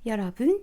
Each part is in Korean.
여러분,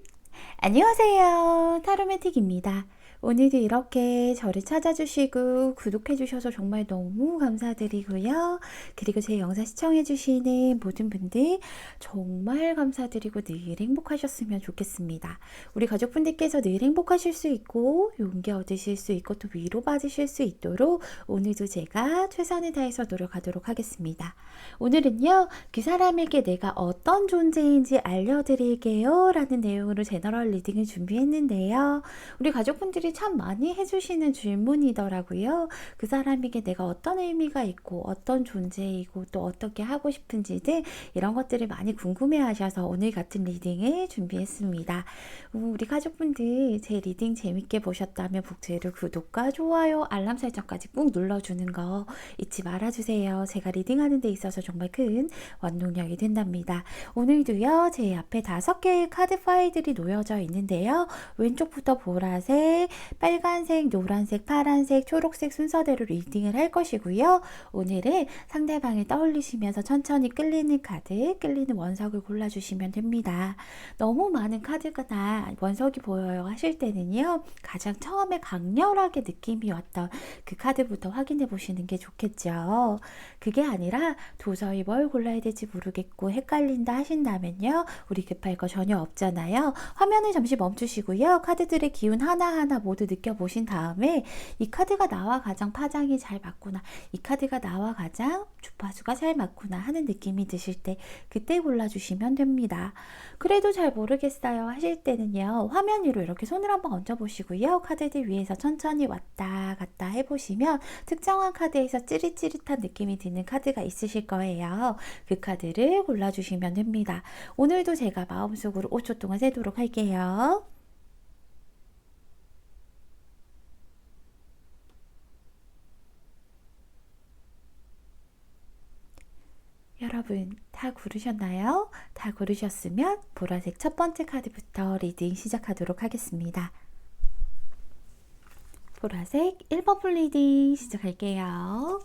안녕하세요. 타로매틱입니다. 오늘도 이렇게 저를 찾아주시고 구독해주셔서 정말 너무 감사드리고요. 그리고 제 영상 시청해주시는 모든 분들 정말 감사드리고 늘 행복하셨으면 좋겠습니다. 우리 가족분들께서 늘 행복하실 수 있고 용기 얻으실 수 있고 또 위로받으실 수 있도록 오늘도 제가 최선을 다해서 노력하도록 하겠습니다. 오늘은요, 그 사람에게 내가 어떤 존재인지 알려드릴게요 라는 내용으로 제너럴 리딩을 준비했는데요. 우리 가족분들이 참 많이 해주시는 질문이더라고요. 그 사람에게 내가 어떤 의미가 있고 어떤 존재이고 또 어떻게 하고 싶은지 등 이런 것들을 많이 궁금해 하셔서 오늘 같은 리딩을 준비했습니다. 우리 가족분들 제 리딩 재밌게 보셨다면 복제로 구독과 좋아요, 알람 설정까지 꾹 눌러주는 거 잊지 말아주세요. 제가 리딩하는 데 있어서 정말 큰 원동력이 된답니다. 오늘도요, 제 앞에 5개의 카드 파일들이 놓여져 있는데요. 왼쪽부터 보라색, 빨간색, 노란색, 파란색, 초록색 순서대로 리딩을 할 것이고요. 오늘은 상대방을 떠올리시면서 천천히 끌리는 카드, 끌리는 원석을 골라주시면 됩니다. 너무 많은 카드가 원석이 보여요 하실 때는요, 가장 처음에 강렬하게 느낌이 왔던 그 카드부터 확인해 보시는 게 좋겠죠. 그게 아니라 도저히 뭘 골라야 될지 모르겠고 헷갈린다 하신다면요, 우리 급할 거 전혀 없잖아요. 화면을 잠시 멈추시고요. 카드들의 기운 하나하나 모두 느껴보신 다음에 이 카드가 나와 가장 파장이 잘 맞구나, 이 카드가 나와 가장 주파수가 잘 맞구나 하는 느낌이 드실 때 그때 골라주시면 됩니다. 그래도 잘 모르겠어요 하실 때는요, 화면 위로 이렇게 손을 한번 얹어보시고요. 카드들 위에서 천천히 왔다 갔다 해보시면 특정한 카드에서 찌릿찌릿한 느낌이 드는 카드가 있으실 거예요. 그 카드를 골라주시면 됩니다. 오늘도 제가 마음속으로 5초 동안 세도록 할게요. 여러분, 다 고르셨나요? 다 고르셨으면 보라색 첫 번째 카드부터 리딩 시작하도록 하겠습니다. 보라색 1번 풀 리딩 시작할게요.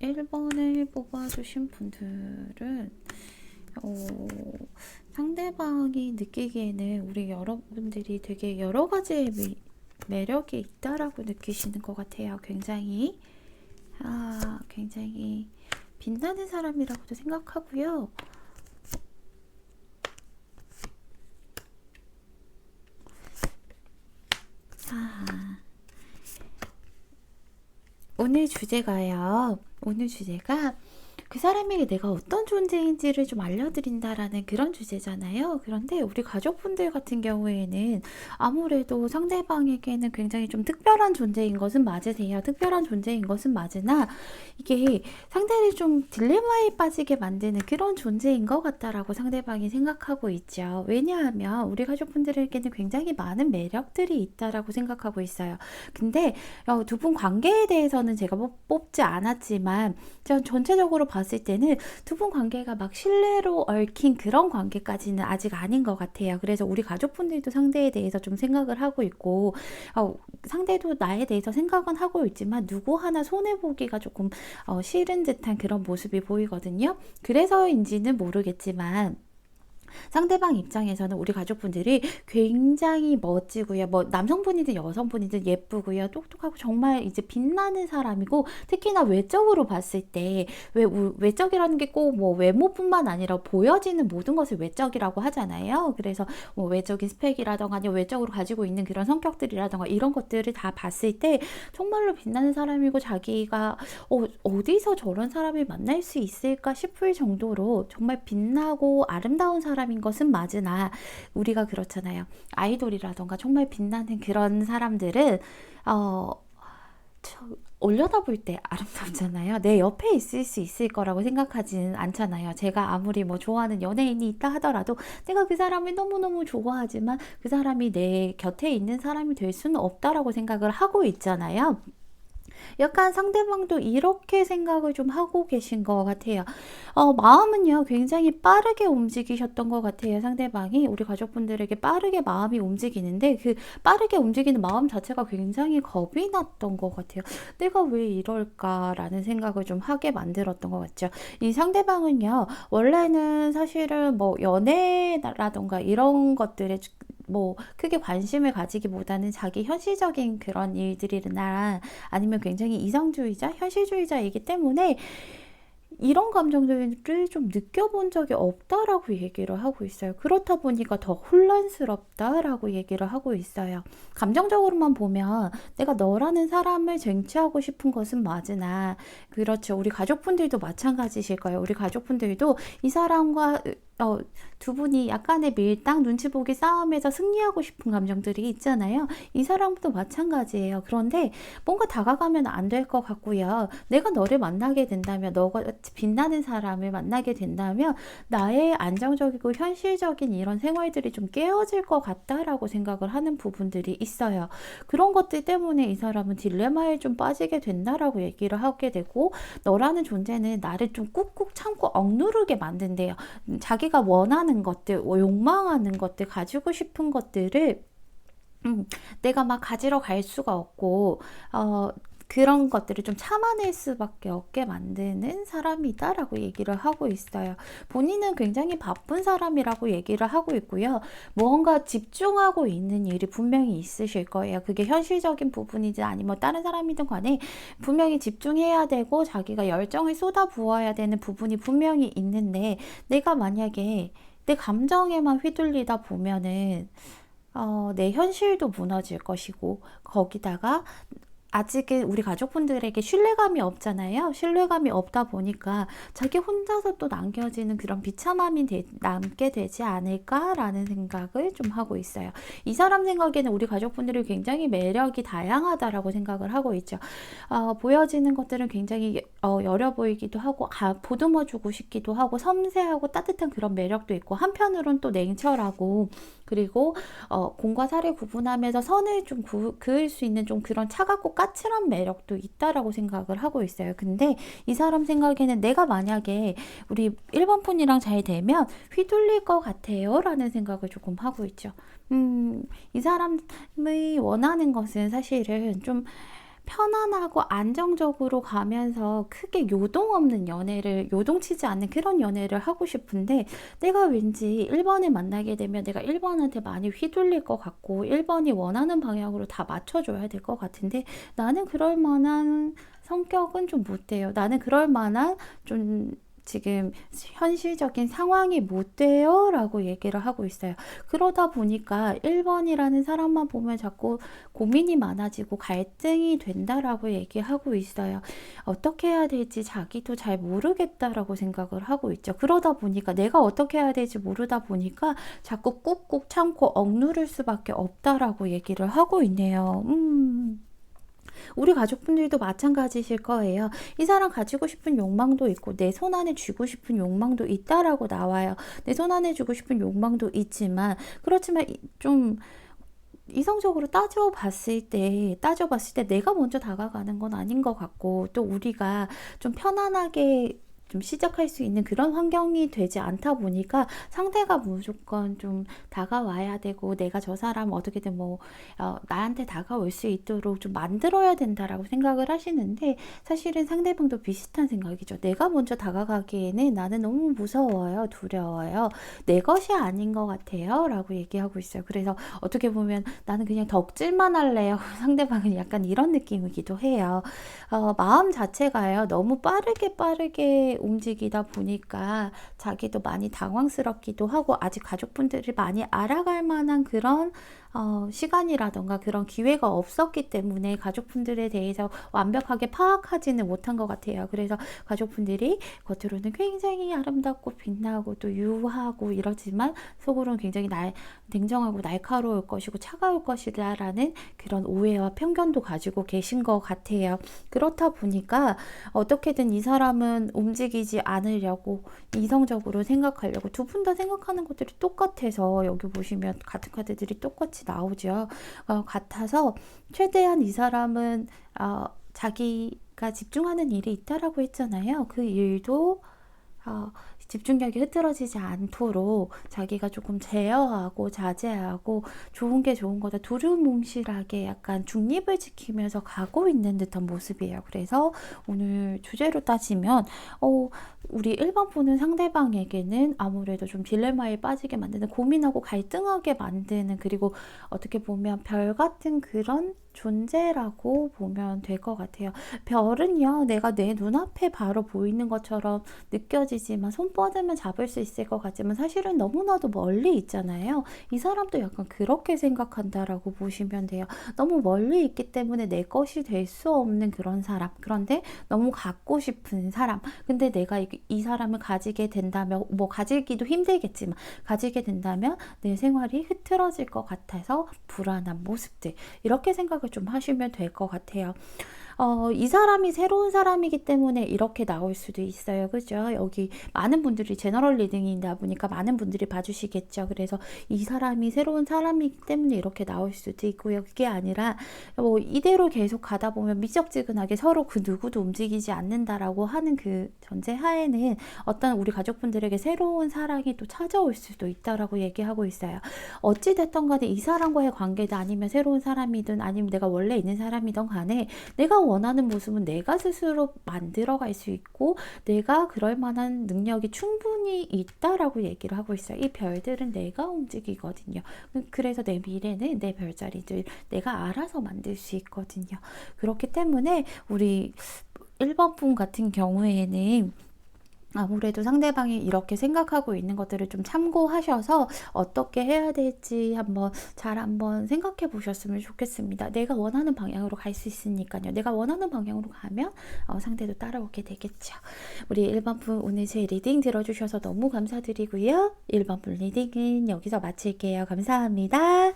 1번을 뽑아주신 분들은 상대방이 느끼기에는 우리 여러분들이 되게 여러 가지의 매력이 있다라고 느끼시는 것 같아요. 굉장히 빛나는 사람이라고도 생각하고요. 오늘 주제가 그 사람에게 내가 어떤 존재인지를 좀 알려드린다라는 그런 주제잖아요. 그런데 우리 가족분들 같은 경우에는 아무래도 상대방에게는 굉장히 좀 특별한 존재인 것은 맞으세요. 특별한 존재인 것은 맞으나 이게 상대를 좀 딜레마에 빠지게 만드는 그런 존재인 것 같다라고 상대방이 생각하고 있죠. 왜냐하면 우리 가족분들에게는 굉장히 많은 매력들이 있다라고 생각하고 있어요. 근데 두 분 관계에 대해서는 제가 뽑지 않았지만 전체적으로 봤을 때는 두 분 관계가 막 신뢰로 얽힌 그런 관계까지는 아직 아닌 것 같아요. 그래서 우리 가족분들도 상대에 대해서 좀 생각을 하고 있고, 상대도 나에 대해서 생각은 하고 있지만 누구 하나 손해보기가 조금 싫은 듯한 그런 모습이 보이거든요. 그래서인지는 모르겠지만 상대방 입장에서는 우리 가족분들이 굉장히 멋지고요. 뭐 남성분이든 여성분이든 예쁘고요. 똑똑하고 정말 이제 빛나는 사람이고, 특히나 외적으로 봤을 때 외적이라는 게 꼭 뭐 외모뿐만 아니라 보여지는 모든 것을 외적이라고 하잖아요. 그래서 뭐 외적인 스펙이라던가 아니면 외적으로 가지고 있는 그런 성격들이라던가 이런 것들을 다 봤을 때 정말로 빛나는 사람이고, 자기가 어디서 저런 사람을 만날 수 있을까 싶을 정도로 정말 빛나고 아름다운 사람인 것은 맞으나, 우리가 그렇잖아요. 아이돌이라던가 정말 빛나는 그런 사람들은 올려다볼 때 아름답잖아요. 내 옆에 있을 수 있을 거라고 생각하지는 않잖아요. 제가 아무리 뭐 좋아하는 연예인이 있다 하더라도 내가 그 사람을 너무너무 좋아하지만 그 사람이 내 곁에 있는 사람이 될 수는 없다라고 생각을 하고 있잖아요. 약간 상대방도 이렇게 생각을 좀 하고 계신 것 같아요. 마음은요, 굉장히 빠르게 움직이셨던 것 같아요. 상대방이 우리 가족분들에게 빠르게 마음이 움직이는데 그 빠르게 움직이는 마음 자체가 굉장히 겁이 났던 것 같아요. 내가 왜 이럴까라는 생각을 좀 하게 만들었던 것 같죠. 이 상대방은요, 원래는 사실은 뭐 연애라던가 이런 것들에 뭐 크게 관심을 가지기보다는 자기 현실적인 그런 일들이나 아니면 굉장히 이성주의자, 현실주의자이기 때문에 이런 감정들을 좀 느껴본 적이 없다라고 얘기를 하고 있어요. 그렇다 보니까 더 혼란스럽다라고 얘기를 하고 있어요. 감정적으로만 보면 내가 너라는 사람을 쟁취하고 싶은 것은 맞으나, 그렇죠. 우리 가족분들도 마찬가지실 거예요. 우리 가족분들도 이 사람과 두 분이 약간의 밀당, 눈치 보기 싸움에서 승리하고 싶은 감정들이 있잖아요. 이 사람도 마찬가지예요. 그런데 뭔가 다가가면 안 될 것 같고요. 내가 너를 만나게 된다면, 너가 빛나는 사람을 만나게 된다면 나의 안정적이고 현실적인 이런 생활들이 좀 깨어질 것 같다라고 생각을 하는 부분들이 있어요. 그런 것들 때문에 이 사람은 딜레마에 좀 빠지게 된다라고 얘기를 하게 되고, 너라는 존재는 나를 좀 꾹꾹 참고 억누르게 만든대요. 자기가 원하는 것들, 욕망하는 것들, 가지고 싶은 것들을 내가 막 가지러 갈 수가 없고, 그런 것들을 좀 참아낼 수밖에 없게 만드는 사람이다라고 얘기를 하고 있어요. 본인은 굉장히 바쁜 사람이라고 얘기를 하고 있고요. 무언가 집중하고 있는 일이 분명히 있으실 거예요. 그게 현실적인 부분이든 아니면 다른 사람이든 간에 분명히 집중해야 되고 자기가 열정을 쏟아 부어야 되는 부분이 분명히 있는데, 내가 만약에 내 감정에만 휘둘리다 보면은 내 현실도 무너질 것이고, 거기다가 아직은 우리 가족분들에게 신뢰감이 없잖아요. 신뢰감이 없다 보니까 자기 혼자서 또 남겨지는 그런 비참함이 남게 되지 않을까라는 생각을 좀 하고 있어요. 이 사람 생각에는 우리 가족분들이 굉장히 매력이 다양하다라고 생각을 하고 있죠. 보여지는 것들은 굉장히 여려 보이기도 하고, 보듬어주고 싶기도 하고, 섬세하고 따뜻한 그런 매력도 있고, 한편으론 또 냉철하고, 그리고 공과 사를 구분하면서 선을 좀 그을 수 있는 좀 그런 차갑고 까칠한 매력도 있다라고 생각을 하고 있어요. 근데 이 사람 생각에는 내가 만약에 우리 1번 분이랑 잘 되면 휘둘릴 것 같아요 라는 생각을 조금 하고 있죠. 이 사람이 원하는 것은 사실은 좀 편안하고 안정적으로 가면서 크게 요동 없는 연애를, 요동치지 않는 그런 연애를 하고 싶은데, 내가 왠지 1번을 만나게 되면 내가 1번한테 많이 휘둘릴 것 같고 1번이 원하는 방향으로 다 맞춰줘야 될 것 같은데, 나는 그럴 만한 성격은 좀 못 돼요. 나는 그럴 만한 좀 지금 현실적인 상황이 못 돼요 라고 얘기를 하고 있어요. 그러다 보니까 1번이라는 사람만 보면 자꾸 고민이 많아지고 갈등이 된다라고 얘기하고 있어요. 어떻게 해야 될지 자기도 잘 모르겠다라고 생각을 하고 있죠. 그러다 보니까 내가 어떻게 해야 될지 모르다 보니까 자꾸 꾹꾹 참고 억누를 수밖에 없다라고 얘기를 하고 있네요. 우리 가족분들도 마찬가지실 거예요. 이 사람 가지고 싶은 욕망도 있고 내 손안에 쥐고 싶은 욕망도 있다라고 나와요. 내 손안에 쥐고 싶은 욕망도 있지만, 그렇지만 좀 이성적으로 따져봤을 때 내가 먼저 다가가는 건 아닌 것 같고, 또 우리가 좀 편안하게 좀 시작할 수 있는 그런 환경이 되지 않다 보니까 상대가 무조건 좀 다가와야 되고, 내가 저 사람 어떻게든 나한테 다가올 수 있도록 좀 만들어야 된다라고 생각을 하시는데, 사실은 상대방도 비슷한 생각이죠. 내가 먼저 다가가기에는 나는 너무 무서워요, 두려워요, 내 것이 아닌 것 같아요 라고 얘기하고 있어요. 그래서 어떻게 보면 나는 그냥 덕질만 할래요. 상대방은 약간 이런 느낌이기도 해요. 마음 자체가요, 너무 빠르게 움직이다 보니까 자기도 많이 당황스럽기도 하고, 아직 가족분들을 많이 알아갈 만한 그런 시간이라던가 그런 기회가 없었기 때문에 가족분들에 대해서 완벽하게 파악하지는 못한 것 같아요. 그래서 가족분들이 겉으로는 굉장히 아름답고 빛나고 또 유하고 이러지만 속으로는 굉장히 냉정하고 날카로울 것이고 차가울 것이다라는 그런 오해와 편견도 가지고 계신 것 같아요. 그렇다 보니까 어떻게든 이 사람은 움직이지 않으려고, 이성적으로 생각하려고, 두 분 다 생각하는 것들이 똑같아서, 여기 보시면 같은 카드들이 똑같이 나오죠. 같아서 최대한 이 사람은 자기가 집중하는 일이 있다라고 했잖아요. 그 일도 집중력이 흐트러지지 않도록 자기가 조금 제어하고 자제하고 좋은 게 좋은 거다 두루뭉실하게 약간 중립을 지키면서 가고 있는 듯한 모습이에요. 그래서 오늘 주제로 따지면 우리 1번 분은 상대방에게는 아무래도 좀 딜레마에 빠지게 만드는, 고민하고 갈등하게 만드는, 그리고 어떻게 보면 별 같은 그런 존재라고 보면 될 것 같아요. 별은요, 내가 내 눈앞에 바로 보이는 것처럼 느껴지지만, 손 뻗으면 잡을 수 있을 것 같지만 사실은 너무나도 멀리 있잖아요. 이 사람도 약간 그렇게 생각한다라고 보시면 돼요. 너무 멀리 있기 때문에 내 것이 될 수 없는 그런 사람. 그런데 너무 갖고 싶은 사람. 근데 내가 이 사람을 가지게 된다면, 뭐 가지기도 힘들겠지만 가지게 된다면 내 생활이 흐트러질 것 같아서 불안한 모습들. 이렇게 생각을 좀 하시면 될 것 같아요. 이 사람이 새로운 사람이기 때문에 이렇게 나올 수도 있어요. 그죠? 여기 많은 분들이 제너럴 리딩이다 보니까 많은 분들이 봐주시겠죠. 그래서 이 사람이 새로운 사람이기 때문에 이렇게 나올 수도 있고요. 그게 아니라 뭐 이대로 계속 가다 보면 미적지근하게 서로 그 누구도 움직이지 않는다라고 하는 그 전제 하에는 어떤 우리 가족분들에게 새로운 사랑이 또 찾아올 수도 있다라고 얘기하고 있어요. 어찌됐든 간에 이 사람과의 관계든 아니면 새로운 사람이든 아니면 내가 원래 있는 사람이든 간에 내가 원하는 모습은 내가 스스로 만들어갈 수 있고 내가 그럴 만한 능력이 충분히 있다라고 얘기를 하고 있어요. 이 별들은 내가 움직이거든요. 그래서 내 미래는 내 별자리들 내가 알아서 만들 수 있거든요. 그렇기 때문에 우리 1번 분 같은 경우에는 아무래도 상대방이 이렇게 생각하고 있는 것들을 좀 참고하셔서 어떻게 해야 될지 한번 생각해 보셨으면 좋겠습니다. 내가 원하는 방향으로 갈 수 있으니까요. 내가 원하는 방향으로 가면 상대도 따라오게 되겠죠. 우리 1번 분 오늘 제 리딩 들어주셔서 너무 감사드리고요. 1번 분 리딩은 여기서 마칠게요. 감사합니다.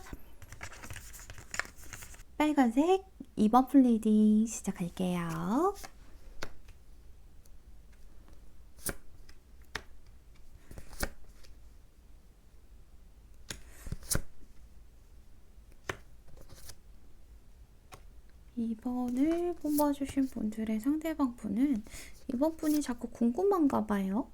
빨간색 2번 분 리딩 시작할게요. 이번을 뽑아주신 분들의 상대방 분은 이번 분이 자꾸 궁금한가 봐요.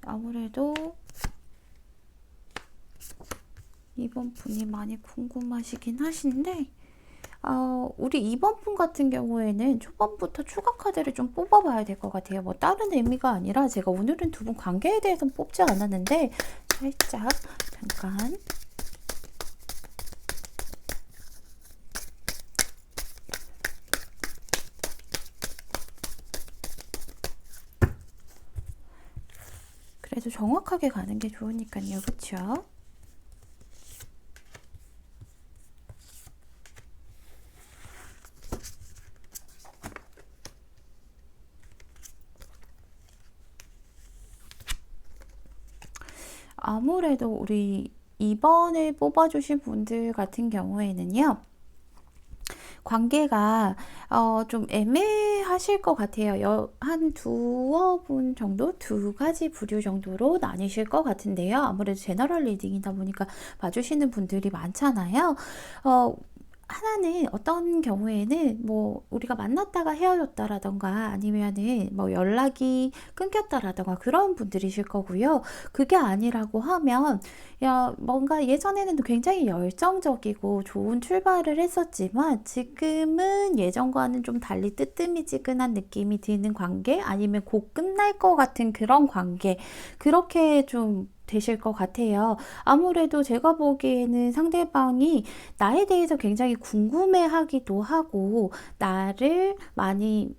아무래도 이번 분이 많이 궁금하시긴 하신데 우리 2번 분 같은 경우에는 초반부터 추가 카드를 좀 뽑아봐야 될 것 같아요. 뭐 다른 의미가 아니라 제가 오늘은 두 분 관계에 대해서는 뽑지 않았는데 살짝 잠깐 그래도 정확하게 가는 게 좋으니까요. 그쵸? 아무래도 우리 2번을 뽑아주신 분들 같은 경우에는요. 관계가 좀 애매하실 것 같아요. 한 두어 분 정도? 두 가지 부류 정도로 나뉘실 것 같은데요. 아무래도 제너럴 리딩이다 보니까 봐주시는 분들이 많잖아요. 하나는 어떤 경우에는 뭐 우리가 만났다가 헤어졌다라던가 아니면은 뭐 연락이 끊겼다라던가 그런 분들이실 거고요. 그게 아니라고 하면 뭔가 예전에는 굉장히 열정적이고 좋은 출발을 했었지만 지금은 예전과는 좀 달리 뜨뜨미지근한 느낌이 드는 관계 아니면 곧 끝날 것 같은 그런 관계 그렇게 좀 되실 것 같아요. 아무래도 제가 보기에는 상대방이 나에 대해서 굉장히 궁금해하기도 하고 나를 많이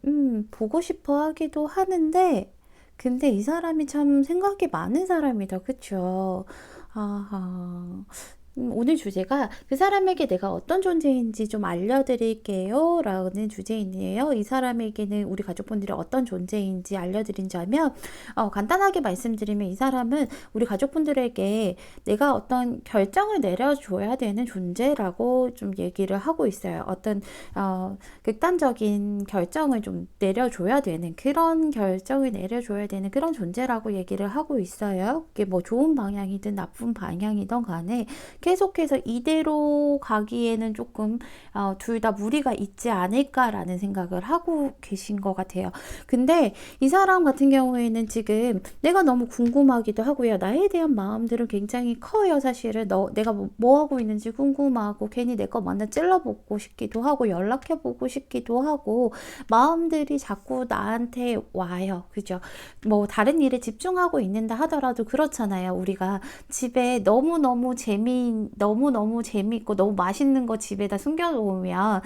보고 싶어 하기도 하는데 근데 이 사람이 참 생각이 많은 사람이다. 그쵸? 아하. 오늘 주제가 그 사람에게 내가 어떤 존재인지 좀 알려드릴게요 라는 주제이네요. 이 사람에게는 우리 가족분들이 어떤 존재인지 알려드린다면 간단하게 말씀드리면 이 사람은 우리 가족분들에게 내가 어떤 결정을 내려줘야 되는 존재라고 좀 얘기를 하고 있어요. 어떤 극단적인 결정을 좀 내려줘야 되는 그런 결정을 내려줘야 되는 그런 존재라고 얘기를 하고 있어요. 그게 뭐 좋은 방향이든 나쁜 방향이든 간에 계속해서 이대로 가기에는 조금 둘 다 무리가 있지 않을까라는 생각을 하고 계신 것 같아요. 근데 이 사람 같은 경우에는 지금 내가 너무 궁금하기도 하고요. 나에 대한 마음들은 굉장히 커요. 사실은 내가 뭐 하고 있는지 궁금하고 괜히 내 거 만나 찔러보고 싶기도 하고 연락해보고 싶기도 하고 마음들이 자꾸 나한테 와요. 그죠? 뭐 다른 일에 집중하고 있는다 하더라도 그렇잖아요. 우리가 집에 너무너무 재미있고 너무 맛있는 거 집에다 숨겨놓으면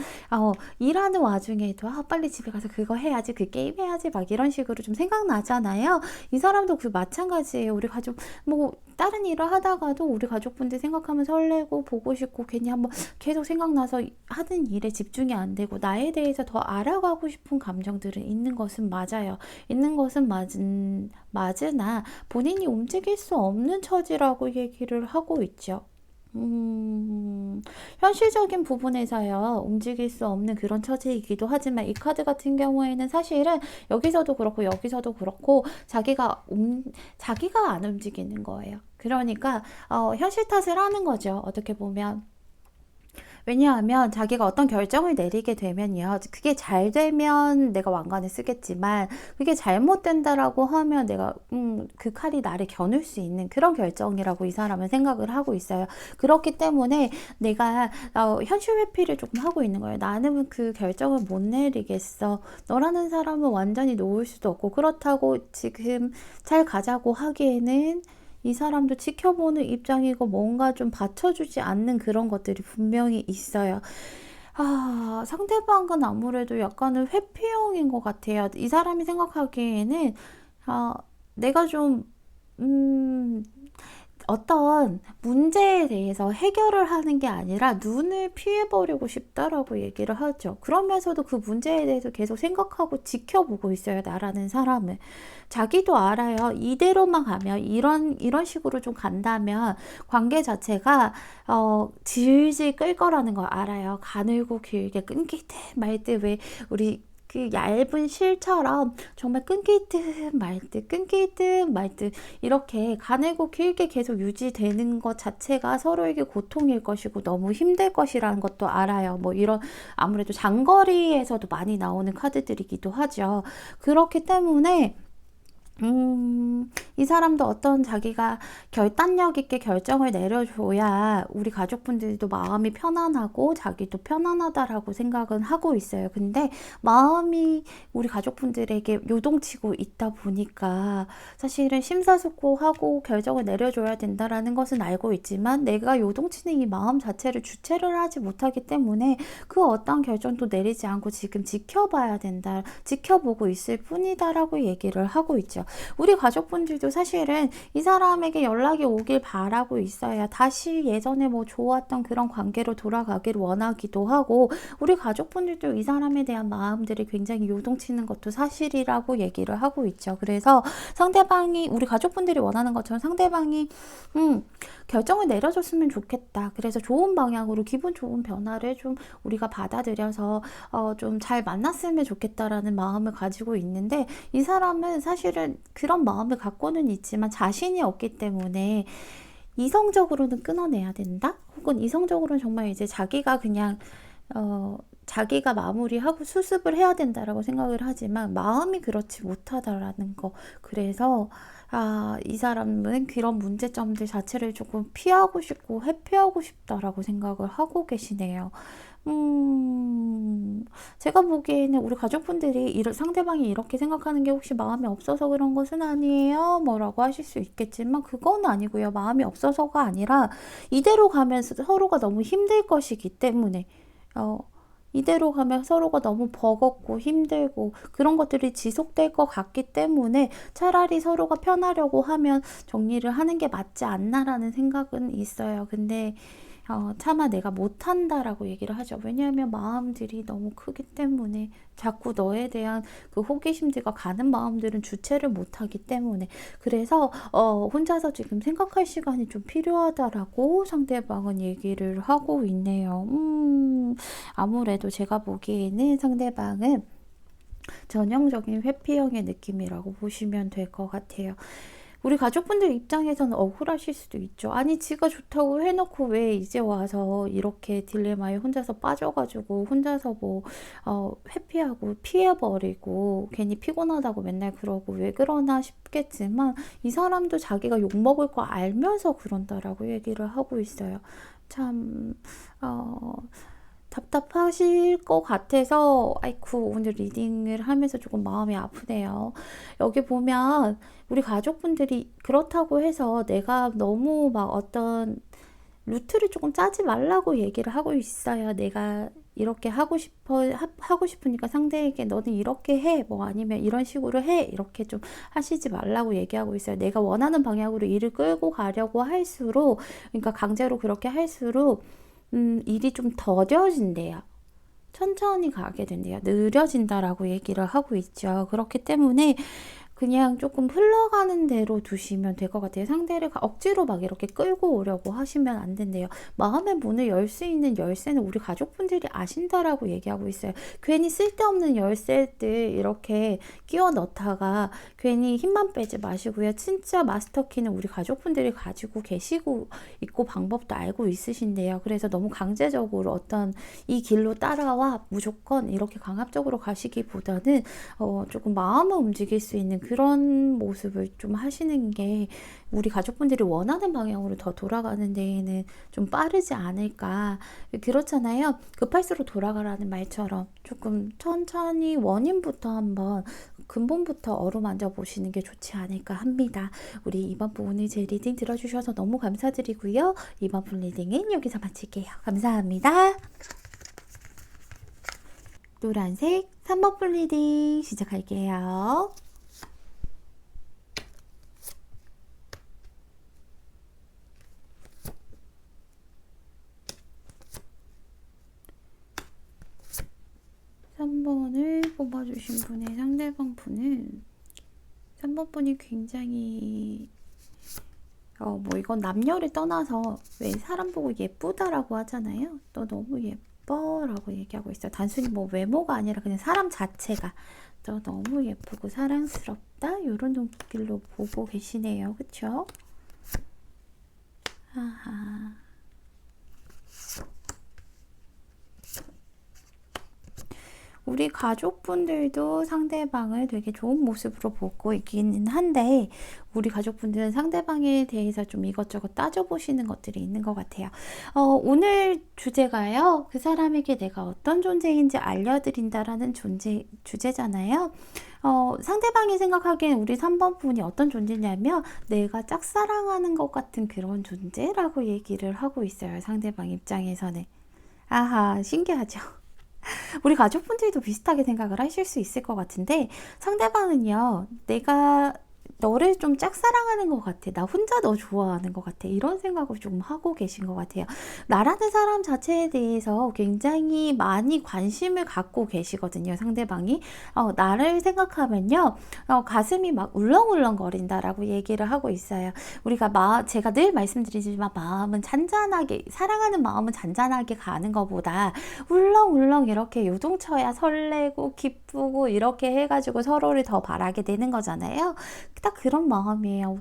일하는 와중에도 빨리 집에 가서 그거 해야지, 그 게임 해야지 막 이런 식으로 좀 생각나잖아요. 이 사람도 그 마찬가지예요. 우리 가족 뭐 다른 일을 하다가도 우리 가족분들 생각하면 설레고 보고 싶고 괜히 한번 계속 생각나서 하는 일에 집중이 안 되고 나에 대해서 더 알아가고 싶은 감정들은 있는 것은 맞아요. 있는 것은 맞으나 본인이 움직일 수 없는 처지라고 얘기를 하고 있죠. 현실적인 부분에서요, 움직일 수 없는 그런 처지이기도 하지만 이 카드 같은 경우에는 사실은 여기서도 그렇고 여기서도 그렇고 자기가 안 움직이는 거예요. 그러니까 현실 탓을 하는 거죠. 어떻게 보면. 왜냐하면 자기가 어떤 결정을 내리게 되면요. 그게 잘 되면 내가 왕관을 쓰겠지만 그게 잘못된다라고 하면 내가 그 칼이 나를 겨눌 수 있는 그런 결정이라고 이 사람은 생각을 하고 있어요. 그렇기 때문에 내가 현실 회피를 조금 하고 있는 거예요. 나는 그 결정을 못 내리겠어. 너라는 사람은 완전히 놓을 수도 없고 그렇다고 지금 잘 가자고 하기에는 이 사람도 지켜보는 입장이고 뭔가 좀 받쳐주지 않는 그런 것들이 분명히 있어요. 상대방은 아무래도 약간은 회피형인 것 같아요. 이 사람이 생각하기에는 내가 좀 어떤 문제에 대해서 해결을 하는 게 아니라 눈을 피해버리고 싶다라고 얘기를 하죠. 그러면서도 그 문제에 대해서 계속 생각하고 지켜보고 있어요. 나라는 사람을. 자기도 알아요. 이대로만 가면 이런 식으로 좀 간다면 관계 자체가 질질 끌 거라는 걸 알아요. 가늘고 길게 끊길 때 말 때 왜 우리 그 얇은 실처럼 정말 끊길 듯 말 듯 이렇게 가늘고 길게 계속 유지되는 것 자체가 서로에게 고통일 것이고 너무 힘들 것이라는 것도 알아요. 뭐 이런 아무래도 장거리에서도 많이 나오는 카드들이기도 하죠. 그렇기 때문에 이 사람도 어떤 자기가 결단력 있게 결정을 내려줘야 우리 가족분들도 마음이 편안하고 자기도 편안하다라고 생각은 하고 있어요. 근데 마음이 우리 가족분들에게 요동치고 있다 보니까 사실은 심사숙고하고 결정을 내려줘야 된다라는 것은 알고 있지만 내가 요동치는 이 마음 자체를 주체를 하지 못하기 때문에 그 어떤 결정도 내리지 않고 지금 지켜봐야 된다, 지켜보고 있을 뿐이다라고 얘기를 하고 있죠. 우리 가족분들도 사실은 이 사람에게 연락이 오길 바라고 있어요. 다시 예전에 뭐 좋았던 그런 관계로 돌아가길 원하기도 하고 우리 가족분들도 이 사람에 대한 마음들이 굉장히 요동치는 것도 사실이라고 얘기를 하고 있죠. 그래서 상대방이 우리 가족분들이 원하는 것처럼 상대방이 결정을 내려줬으면 좋겠다. 그래서 좋은 방향으로 기분 좋은 변화를 좀 우리가 받아들여서 좀 잘 만났으면 좋겠다라는 마음을 가지고 있는데 이 사람은 사실은 그런 마음을 갖고는 있지만 자신이 없기 때문에 이성적으로는 끊어내야 된다? 혹은 이성적으로는 정말 이제 자기가 그냥 자기가 마무리하고 수습을 해야 된다라고 생각을 하지만 마음이 그렇지 못하다라는 거. 그래서 이 사람은 그런 문제점들 자체를 조금 피하고 싶고 회피하고 싶다라고 생각을 하고 계시네요. 제가 보기에는 우리 가족분들이 상대방이 이렇게 생각하는 게 혹시 마음이 없어서 그런 것은 아니에요? 뭐라고 하실 수 있겠지만 그건 아니고요. 마음이 없어서가 아니라 이대로 가면 서로가 너무 힘들 것이기 때문에 이대로 가면 서로가 너무 버겁고 힘들고 그런 것들이 지속될 것 같기 때문에 차라리 서로가 편하려고 하면 정리를 하는 게 맞지 않나라는 생각은 있어요. 근데 차마 내가 못한다라고 얘기를 하죠. 왜냐하면 마음들이 너무 크기 때문에 자꾸 너에 대한 그 호기심들과 가는 마음들은 주체를 못하기 때문에 그래서 혼자서 지금 생각할 시간이 좀 필요하다라고 상대방은 얘기를 하고 있네요. 아무래도 제가 보기에는 상대방은 전형적인 회피형의 느낌이라고 보시면 될 것 같아요. 우리 가족분들 입장에서는 억울하실 수도 있죠. 아니 지가 좋다고 해놓고 왜 이제 와서 이렇게 딜레마에 혼자서 빠져가지고 혼자서 뭐 회피하고 피해버리고 괜히 피곤하다고 맨날 그러고 왜 그러나 싶겠지만 이 사람도 자기가 욕먹을 거 알면서 그런다라고 얘기를 하고 있어요. 참 답답하실 것 같아서 아이쿠 오늘 리딩을 하면서 조금 마음이 아프네요. 여기 보면 우리 가족분들이 그렇다고 해서 내가 너무 막 어떤 루트를 조금 짜지 말라고 얘기를 하고 있어요. 내가 이렇게 하고 싶으니까 상대에게 너는 이렇게 해, 뭐 아니면 이런 식으로 해, 이렇게 좀 하시지 말라고 얘기하고 있어요. 내가 원하는 방향으로 일을 끌고 가려고 할수록, 그러니까 강제로 그렇게 할수록, 일이 좀 더뎌진대요. 천천히 가게 된대요. 느려진다라고 얘기를 하고 있죠. 그렇기 때문에 그냥 조금 흘러가는 대로 두시면 될 것 같아요. 상대를 억지로 막 이렇게 끌고 오려고 하시면 안 된대요. 마음의 문을 열 수 있는 열쇠는 우리 가족분들이 아신다라고 얘기하고 있어요. 괜히 쓸데없는 열쇠들 이렇게 끼워 넣다가 괜히 힘만 빼지 마시고요. 진짜 마스터키는 우리 가족분들이 가지고 계시고 있고 방법도 알고 있으신데요. 그래서 너무 강제적으로 어떤 이 길로 따라와 무조건 이렇게 강압적으로 가시기보다는 조금 마음을 움직일 수 있는 그런 모습을 좀 하시는 게 우리 가족분들이 원하는 방향으로 더 돌아가는 데에는 좀 빠르지 않을까. 그렇잖아요. 급할수록 돌아가라는 말처럼 조금 천천히 원인부터 한번 근본부터 어루만져 보시는 게 좋지 않을까 합니다. 우리 이번 분 오늘 제 리딩 들어주셔서 너무 감사드리고요. 이번 분 리딩은 여기서 마칠게요. 감사합니다. 노란색 3번 분 리딩 시작할게요. 을 뽑아주신 분의 상대방 분은 3번 분이 굉장히 뭐 이건 남녀를 떠나서 왜 사람 보고 예쁘다라고 하잖아요. 너 너무 예뻐라고 얘기하고 있어요. 단순히 뭐 외모가 아니라 그냥 사람 자체가 너 너무 예쁘고 사랑스럽다 이런 눈길로 보고 계시네요. 그쵸? 아하. 우리 가족분들도 상대방을 되게 좋은 모습으로 보고 있기는 한데 우리 가족분들은 상대방에 대해서 좀 이것저것 따져보시는 것들이 있는 것 같아요. 오늘 주제가요. 그 사람에게 내가 어떤 존재인지 알려드린다라는 주제잖아요. 상대방이 생각하기엔 우리 3번 분이 어떤 존재냐면 내가 짝사랑하는 것 같은 그런 존재라고 얘기를 하고 있어요. 상대방 입장에서는. 아하, 신기하죠? 우리 가족분들도 비슷하게 생각을 하실 수 있을 것 같은데 상대방은요. 내가 너를 좀 짝사랑하는 것 같아. 나 혼자 너 좋아하는 것 같아. 이런 생각을 좀 하고 계신 것 같아요. 나라는 사람 자체에 대해서 굉장히 많이 관심을 갖고 계시거든요. 상대방이. 나를 생각하면요. 가슴이 막 울렁울렁거린다라고 얘기를 하고 있어요. 우리가 제가 늘 말씀드리지만 마음은 잔잔하게, 사랑하는 마음은 잔잔하게 가는 것보다 울렁울렁 이렇게 요동쳐야 설레고 기쁘고 이렇게 해가지고 서로를 더 바라게 되는 거잖아요. 딱 그런 마음이에요.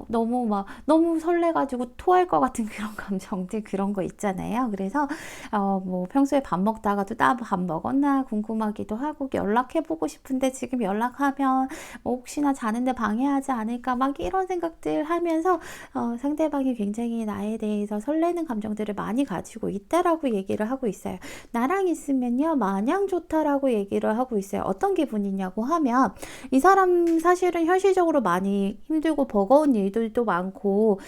너무 설레가지고 토할 것 같은 그런 감정들 그런 거 있잖아요. 그래서 뭐 평소에 밥 먹다가도 나 밥 먹었나 궁금하기도 하고 연락해보고 싶은데 지금 연락하면 뭐 혹시나 자는데 방해하지 않을까 막 이런 생각들 하면서 상대방이 굉장히 나에 대해서 설레는 감정들을 많이 가지고 있다라고 얘기를 하고 있어요. 나랑 있으면요 마냥 좋다라고 얘기를 하고 있어요. 어떤 기분이냐고 하면 이 사람 사실은 현실적으로 많이 힘들고 버거운 일들도 많고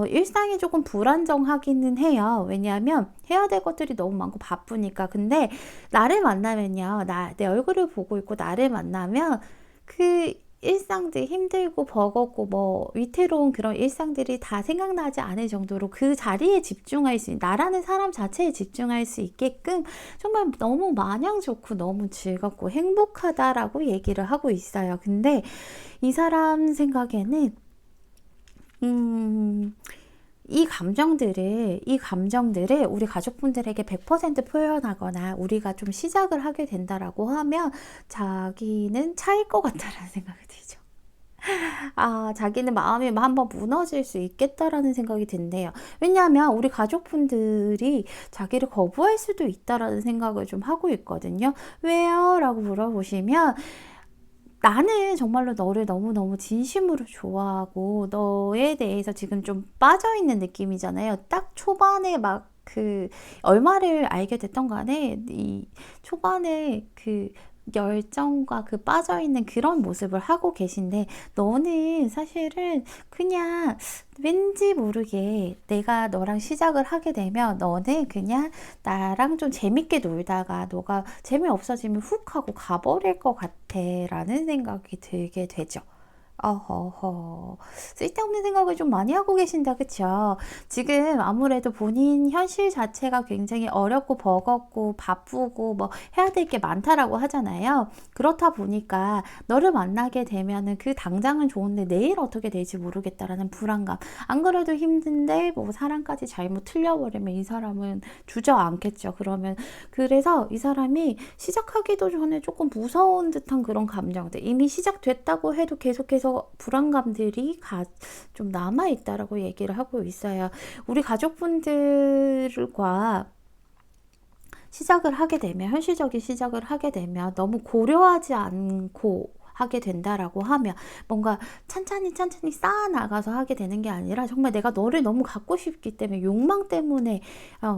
일상이 조금 불안정하기는 해요. 왜냐하면 해야 될 것들이 너무 많고 바쁘니까. 근데 나를 만나면요. 내 얼굴을 보고 있고 나를 만나면 일상들 힘들고 버겁고 뭐 위태로운 그런 일상들이 다 생각나지 않을 정도로 그 자리에 집중할 수 있는, 나라는 사람 자체에 집중할 수 있게끔 정말 너무 마냥 좋고 너무 즐겁고 행복하다라고 얘기를 하고 있어요. 근데 이 사람 생각에는 이 감정들을 우리 가족분들에게 100% 표현하거나 우리가 좀 시작을 하게 된다라고 하면 자기는 차일 것 같다라는 생각이 들죠. 자기는 마음이 한번 무너질 수 있겠다라는 생각이 든대요. 왜냐하면 우리 가족분들이 자기를 거부할 수도 있다라는 생각을 좀 하고 있거든요. 왜요? 라고 물어보시면, 나는 정말로 너를 너무너무 진심으로 좋아하고 너에 대해서 지금 좀 빠져있는 느낌이잖아요. 딱 초반에 막 얼마를 알게 됐던 간에 이 초반에 열정과 빠져있는 그런 모습을 하고 계신데, 너는 사실은 그냥 왠지 모르게 내가 너랑 시작을 하게 되면 너는 그냥 나랑 좀 재밌게 놀다가 너가 재미없어지면 훅 하고 가버릴 것 같아 라는 생각이 들게 되죠. 어허허. 쓸데없는 생각을 좀 많이 하고 계신다, 그쵸? 지금 아무래도 본인 현실 자체가 굉장히 어렵고 버겁고 바쁘고 뭐 해야 될 게 많다라고 하잖아요. 그렇다 보니까 너를 만나게 되면은 당장은 좋은데 내일 어떻게 될지 모르겠다라는 불안감. 안 그래도 힘든데 뭐 사랑까지 잘못 틀려버리면 이 사람은 주저앉겠죠. 그래서 이 사람이 시작하기도 전에 조금 무서운 듯한 그런 감정들, 이미 시작됐다고 해도 계속해서 불안감들이 좀 남아있다라고 얘기를 하고 있어요. 우리 가족분들과 현실적인 시작을 하게 되면 너무 고려하지 않고 하게 된다라고 하면, 뭔가 찬찬히 쌓아나가서 하게 되는 게 아니라 정말 내가 너를 너무 갖고 싶기 때문에, 욕망 때문에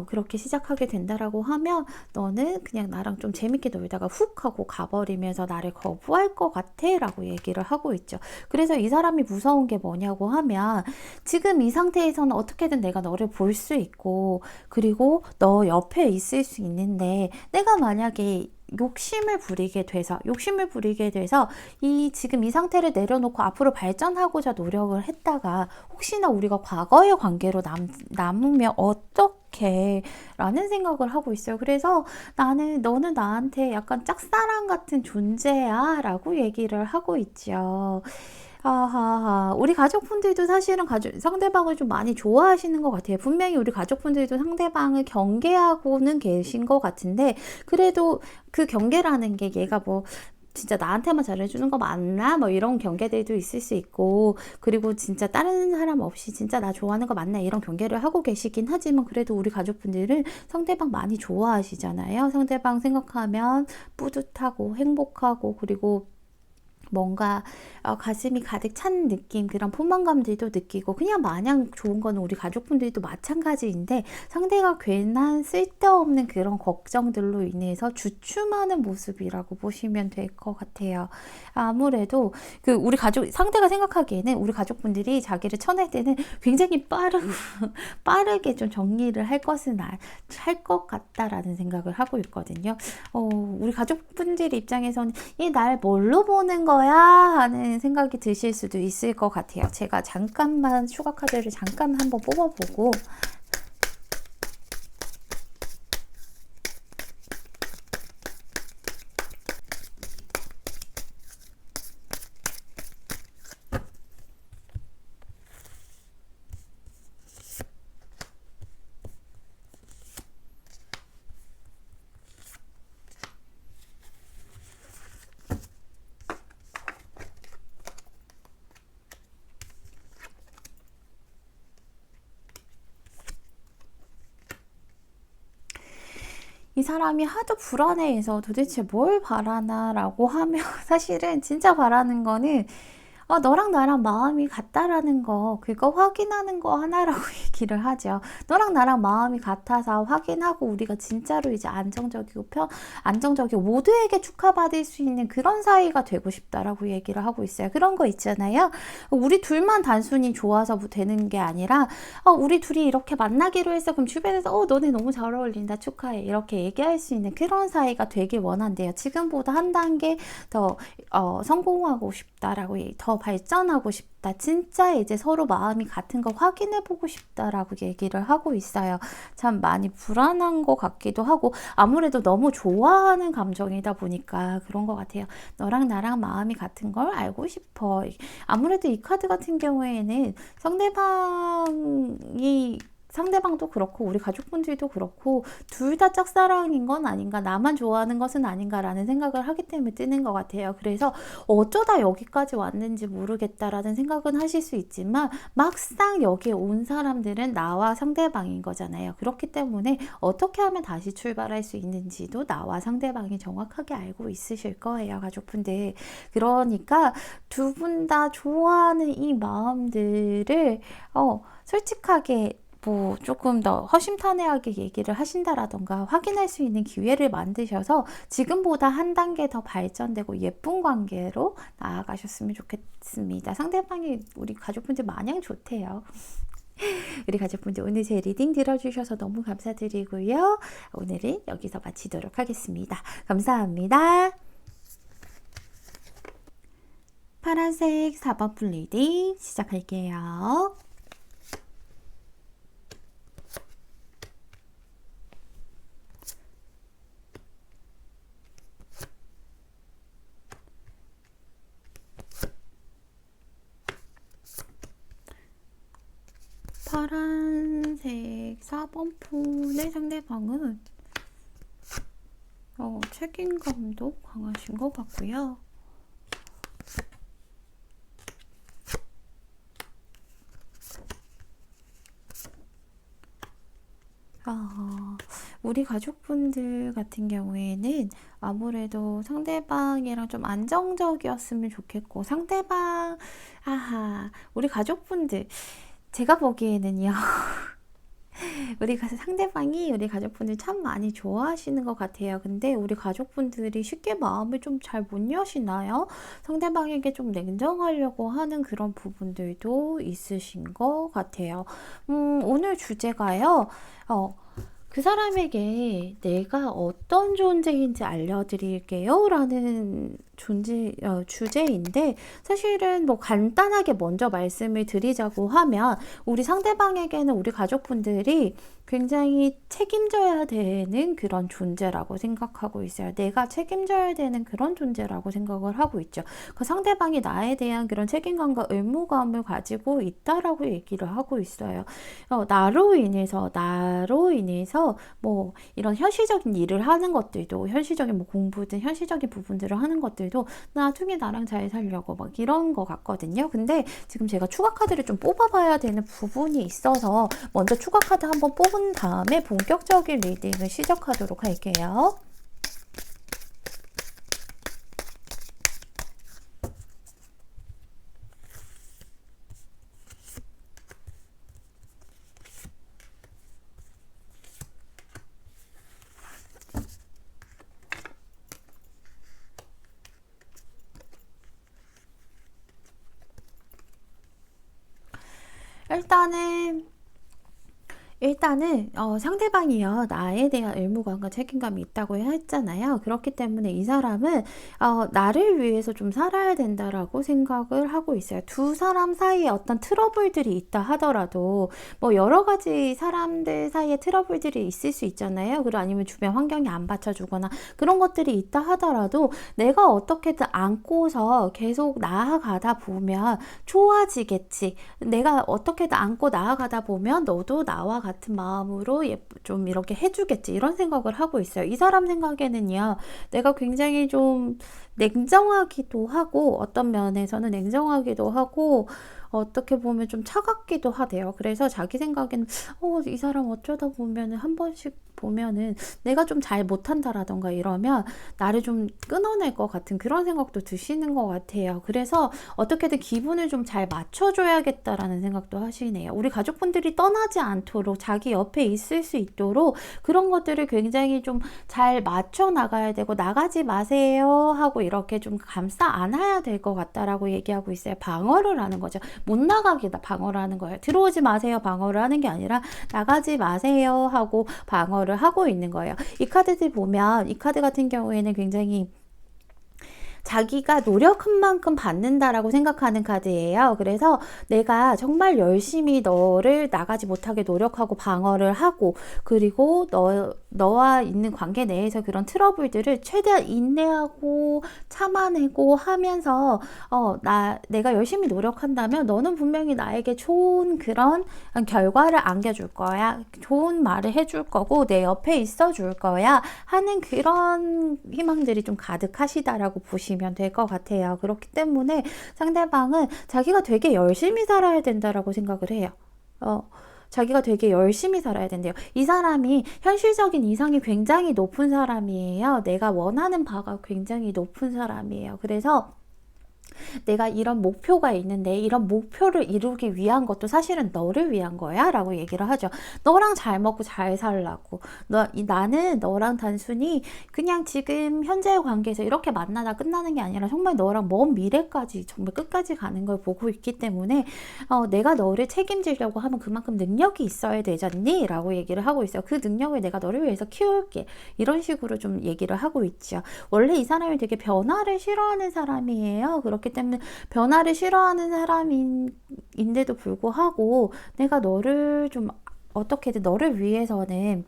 그렇게 시작하게 된다라고 하면 너는 그냥 나랑 좀 재밌게 놀다가 훅 하고 가버리면서 나를 거부할 것 같아 라고 얘기를 하고 있죠. 그래서 이 사람이 무서운 게 뭐냐고 하면, 지금 이 상태에서는 어떻게든 내가 너를 볼 수 있고 그리고 너 옆에 있을 수 있는데, 내가 만약에 욕심을 부리게 돼서 지금 이 상태를 내려놓고 앞으로 발전하고자 노력을 했다가 혹시나 우리가 과거의 관계로 남으면 어떡해 라는 생각을 하고 있어요. 그래서 너는 나한테 약간 짝사랑 같은 존재야 라고 얘기를 하고 있죠. 우리 가족분들도 사실은 상대방을 좀 많이 좋아하시는 것 같아요. 분명히 우리 가족분들도 상대방을 경계하고는 계신 것 같은데, 그래도 그 경계라는 게 얘가 뭐 진짜 나한테만 잘해주는 거 맞나? 뭐 이런 경계들도 있을 수 있고, 그리고 진짜 다른 사람 없이 진짜 나 좋아하는 거 맞나? 이런 경계를 하고 계시긴 하지만, 그래도 우리 가족분들은 상대방 많이 좋아하시잖아요. 상대방 생각하면 뿌듯하고 행복하고, 그리고 뭔가 가슴이 가득 찬 느낌, 그런 포만감들도 느끼고, 그냥 마냥 좋은 거는 우리 가족분들도 마찬가지인데, 상대가 괜한 쓸데없는 그런 걱정들로 인해서 주춤하는 모습이라고 보시면 될 것 같아요. 아무래도 상대가 생각하기에는 우리 가족분들이 자기를 쳐낼 때는 굉장히 빠르게 좀 정리를 할 것 같다라는 생각을 하고 있거든요. 우리 가족분들 입장에서는 이 날 뭘로 보는 거야? 하는 생각이 드실 수도 있을 것 같아요. 제가 잠깐만 추가 카드를 한번 뽑아보고, 이 사람이 하도 불안해해서 도대체 뭘 바라나 라고 하면 사실은 진짜 바라는 거는 너랑 나랑 마음이 같다라는 거, 그거 확인하는 거 하나라고 얘기를 하죠. 너랑 나랑 마음이 같아서 확인하고 우리가 진짜로 이제 안정적이고 모두에게 축하받을 수 있는 그런 사이가 되고 싶다라고 얘기를 하고 있어요. 그런 거 있잖아요. 우리 둘만 단순히 좋아서 되는 게 아니라, 우리 둘이 이렇게 만나기로 했어. 그럼 주변에서, 너네 너무 잘 어울린다. 축하해. 이렇게 얘기할 수 있는 그런 사이가 되길 원한대요. 지금보다 한 단계 더 성공하고 싶다라고, 더 발전하고 싶다. 진짜 이제 서로 마음이 같은 거 확인해보고 싶다라고 얘기를 하고 있어요. 참 많이 불안한 것 같기도 하고, 아무래도 너무 좋아하는 감정이다 보니까 그런 것 같아요. 너랑 나랑 마음이 같은 걸 알고 싶어. 아무래도 이 카드 같은 경우에는 상대방도 그렇고 우리 가족분들도 그렇고 둘 다 짝사랑인 건 아닌가, 나만 좋아하는 것은 아닌가라는 생각을 하기 때문에 뜨는 것 같아요. 그래서 어쩌다 여기까지 왔는지 모르겠다라는 생각은 하실 수 있지만 막상 여기에 온 사람들은 나와 상대방인 거잖아요. 그렇기 때문에 어떻게 하면 다시 출발할 수 있는지도 나와 상대방이 정확하게 알고 있으실 거예요, 가족분들. 그러니까 두 분 다 좋아하는 이 마음들을 솔직하게 조금 더 허심탄회하게 얘기를 하신다라던가 확인할 수 있는 기회를 만드셔서 지금보다 한 단계 더 발전되고 예쁜 관계로 나아가셨으면 좋겠습니다. 상대방이 우리 가족분들 마냥 좋대요. 우리 가족분들 오늘 제 리딩 들어주셔서 너무 감사드리고요. 오늘은 여기서 마치도록 하겠습니다. 감사합니다. 파란색 4번 풀 리딩 시작할게요. 파란색 4번 푼의 상대방은 책임감도 강하신 것 같고요. 우리 가족분들 같은 경우에는 아무래도 상대방이랑 좀 안정적이었으면 좋겠고, 우리 가족분들, 제가 보기에는요. 상대방이 우리 가족분들 참 많이 좋아하시는 것 같아요. 근데 우리 가족분들이 쉽게 마음을 좀 잘 못 여시나요? 상대방에게 좀 냉정하려고 하는 그런 부분들도 있으신 것 같아요. 오늘 주제가요. 그 사람에게 내가 어떤 존재인지 알려드릴게요 라는 주제인데, 사실은 간단하게 먼저 말씀을 드리자고 하면 우리 상대방에게는 우리 가족분들이 굉장히 책임져야 되는 그런 존재라고 생각하고 있어요. 내가 책임져야 되는 그런 존재라고 생각을 하고 있죠. 그 상대방이 나에 대한 그런 책임감과 의무감을 가지고 있다라고 얘기를 하고 있어요. 나로 인해서 이런 현실적인 일을 하는 것들도, 현실적인 공부든 현실적인 부분들을 하는 것들도 나중에 나랑 잘 살려고 이런 거 같거든요. 근데 지금 제가 추가 카드를 좀 뽑아봐야 되는 부분이 있어서 먼저 추가 카드 한번 뽑은 다음에 본격적인 리딩을 시작하도록 할게요. 일단은 상대방이요, 나에 대한 의무감과 책임감이 있다고 했잖아요. 그렇기 때문에 이 사람은 나를 위해서 좀 살아야 된다라고 생각을 하고 있어요. 두 사람 사이에 어떤 트러블들이 있다 하더라도 여러 가지 사람들 사이에 트러블들이 있을 수 있잖아요. 그리고 아니면 주변 환경이 안 받쳐주거나 그런 것들이 있다 하더라도 내가 어떻게든 안고서 계속 나아가다 보면 좋아지겠지. 내가 어떻게든 안고 나아가다 보면 너도 나와 같은 마음으로 좀 이렇게 해주겠지, 이런 생각을 하고 있어요. 이 사람 생각에는요, 내가 굉장히 좀 냉정하기도 하고 어떤 면에서는 냉정하기도 하고 어떻게 보면 좀 차갑기도 하대요. 그래서 자기 생각에는 이 사람 어쩌다 보면은 한 번씩 보면은 내가 좀 잘 못한다라던가 이러면 나를 좀 끊어낼 것 같은 그런 생각도 드시는 것 같아요. 그래서 어떻게든 기분을 좀 잘 맞춰줘야겠다라는 생각도 하시네요. 우리 가족분들이 떠나지 않도록 자기 옆에 있을 수 있도록 그런 것들을 굉장히 좀 잘 맞춰 나가야 되고 나가지 마세요 하고 이렇게 좀 감싸 안아야 될 것 같다라고 얘기하고 있어요. 방어를 하는 거죠. 못 나가기다 방어를 하는 거예요. 들어오지 마세요 방어를 하는 게 아니라 나가지 마세요 하고 방어를 하고 있는 거예요. 이 카드들 보면 이 카드 같은 경우에는 굉장히 자기가 노력한 만큼 받는다라고 생각하는 카드예요. 그래서 내가 정말 열심히 너를 나가지 못하게 노력하고 방어를 하고 그리고 너와 있는 관계 내에서 그런 트러블들을 최대한 인내하고 참아내고 하면서 내가 열심히 노력한다면 너는 분명히 나에게 좋은 그런 결과를 안겨줄 거야. 좋은 말을 해줄 거고 내 옆에 있어 줄 거야 하는 그런 희망들이 좀 가득하시다라고 보시면 될 것 같아요. 그렇기 때문에 상대방은 자기가 되게 열심히 살아야 된다라고 생각을 해요. 자기가 되게 열심히 살아야 된대요. 이 사람이 현실적인 이상이 굉장히 높은 사람이에요. 내가 원하는 바가 굉장히 높은 사람이에요. 그래서 내가 이런 목표가 있는데 이런 목표를 이루기 위한 것도 사실은 너를 위한 거야 라고 얘기를 하죠. 너랑 잘 먹고 잘 살라고. 나는 너랑 단순히 그냥 지금 현재의 관계에서 이렇게 만나다 끝나는 게 아니라 정말 너랑 먼 미래까지 정말 끝까지 가는 걸 보고 있기 때문에 내가 너를 책임지려고 하면 그만큼 능력이 있어야 되잖니? 라고 얘기를 하고 있어요. 그 능력을 내가 너를 위해서 키울게. 이런 식으로 좀 얘기를 하고 있죠. 원래 이 사람이 되게 변화를 싫어하는 사람이에요. 그렇기 때문에 변화를 싫어하는 사람인데도 불구하고 내가 너를 좀 어떻게든 너를 위해서는